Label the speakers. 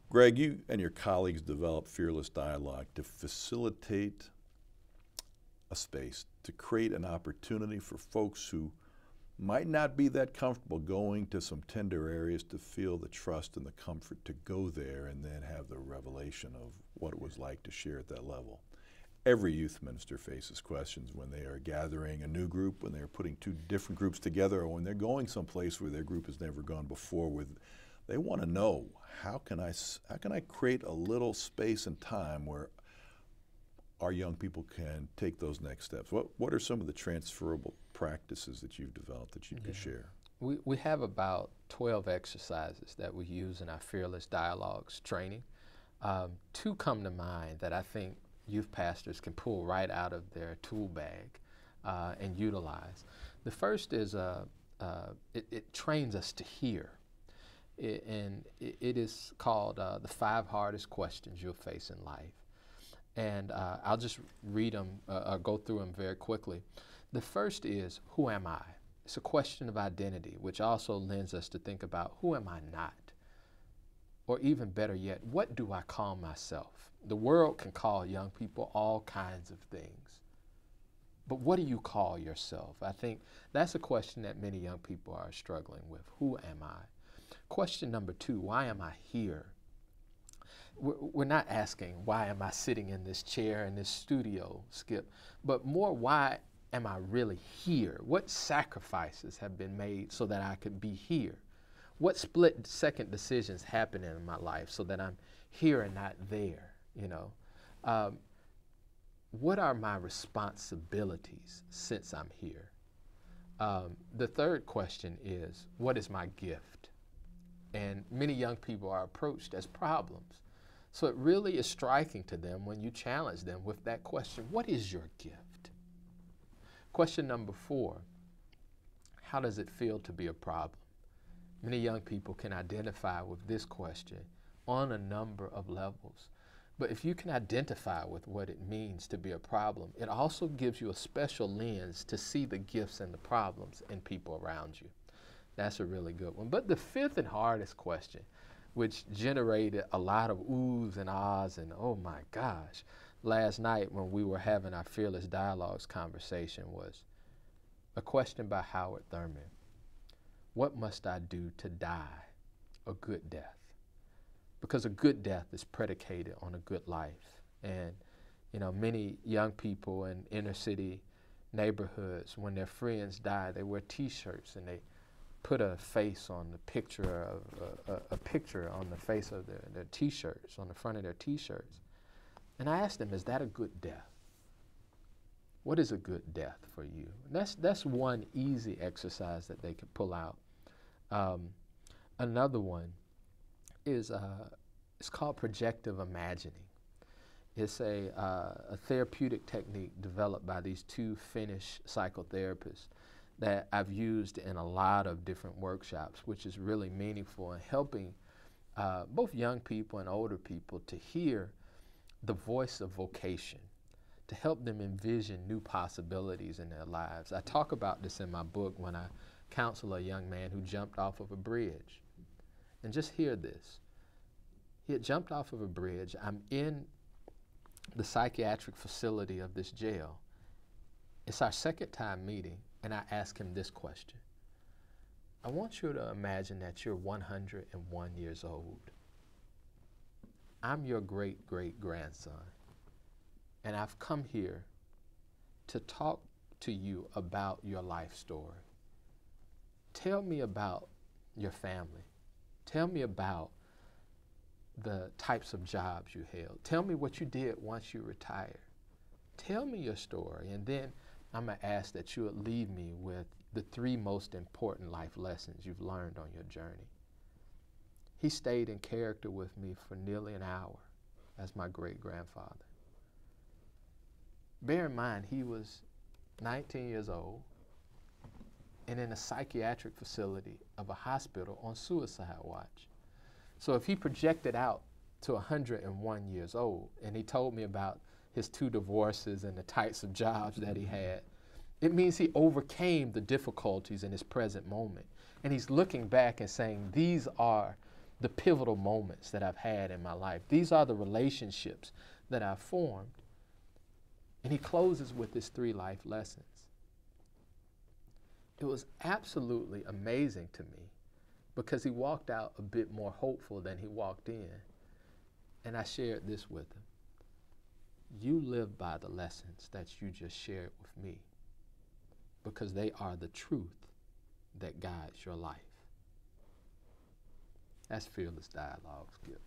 Speaker 1: Greg, you and your colleagues developed Fearless Dialogue to facilitate a space, to create an opportunity for folks who might not be that comfortable going to some tender areas to feel the trust and the comfort to go there and then have the revelation of what it was like to share at that level. Every youth minister faces questions when they are gathering a new group, when they're putting two different groups together, or when they're going someplace where their group has never gone before. They want to know, how can I create a little space and time where our young people can take those next steps? What are some of the transferable practices that you've developed that you could share?
Speaker 2: We have about 12 exercises that we use in our Fearless Dialogues training. Two come to mind that I think youth pastors can pull right out of their tool bag and utilize. The first is it trains us to hear. It is called the 5 hardest questions you'll face in life. And I'll just read them, go through them very quickly. The first is, who am I? It's a question of identity, which also lends us to think about, who am I not? Or even better yet, what do I call myself? The world can call young people all kinds of things. But what do you call yourself? I think that's a question that many young people are struggling with. Who am I? Question number 2, why am I here? We're not asking, why am I sitting in this chair in this studio, Skip, but more, why am I really here? What sacrifices have been made so that I could be here? What split-second decisions happen in my life so that I'm here and not there, you know? What are my responsibilities since I'm here? The third question is, what is my gift? And many young people are approached as problems. So it really is striking to them when you challenge them with that question, what is your gift? Question number 4, how does it feel to be a problem? Many young people can identify with this question on a number of levels. But if you can identify with what it means to be a problem, it also gives you a special lens to see the gifts and the problems in people around you. That's a really good one. But the 5th and hardest question, which generated a lot of oohs and ahs and oh my gosh, last night when we were having our Fearless Dialogues conversation, was a question by Howard Thurman. What must I do to die a good death? Because a good death is predicated on a good life. And, you know, many young people in inner city neighborhoods, when their friends die, they wear T-shirts and they put a face on the picture of a picture on the face of their T-shirts, on the front of their T-shirts. And I asked them, is that a good death? What is a good death for you? And that's one easy exercise that they could pull out. Another one is it's called Projective Imagining. It's a therapeutic technique developed by these 2 Finnish psychotherapists that I've used in a lot of different workshops, which is really meaningful in helping both young people and older people to hear the voice of vocation, to help them envision new possibilities in their lives. I talk about this in my book when I counsel a young man who jumped off of a bridge. And just hear this. He had jumped off of a bridge. I'm in the psychiatric facility of this jail. It's our 2nd time meeting, and I ask him this question. I want you to imagine that you're 101 years old. I'm your great-great-grandson, and I've come here to talk to you about your life story. Tell me about your family. Tell me about the types of jobs you held. Tell me what you did once you retired. Tell me your story, and then I'm going to ask that you would leave me with the 3 most important life lessons you've learned on your journey. He stayed in character with me for nearly an hour as my great-grandfather. Bear in mind, he was 19 years old and in a psychiatric facility of a hospital on suicide watch. So if he projected out to 101 years old and he told me about his 2 divorces and the types of jobs that he had, it means he overcame the difficulties in his present moment. And he's looking back and saying, these are the pivotal moments that I've had in my life. These are the relationships that I've formed. And he closes with his 3 life lessons. It was absolutely amazing to me because he walked out a bit more hopeful than he walked in. And I shared this with him. You live by the lessons that you just shared with me because they are the truth that guides your life. That's Fearless Dialogue, Skip.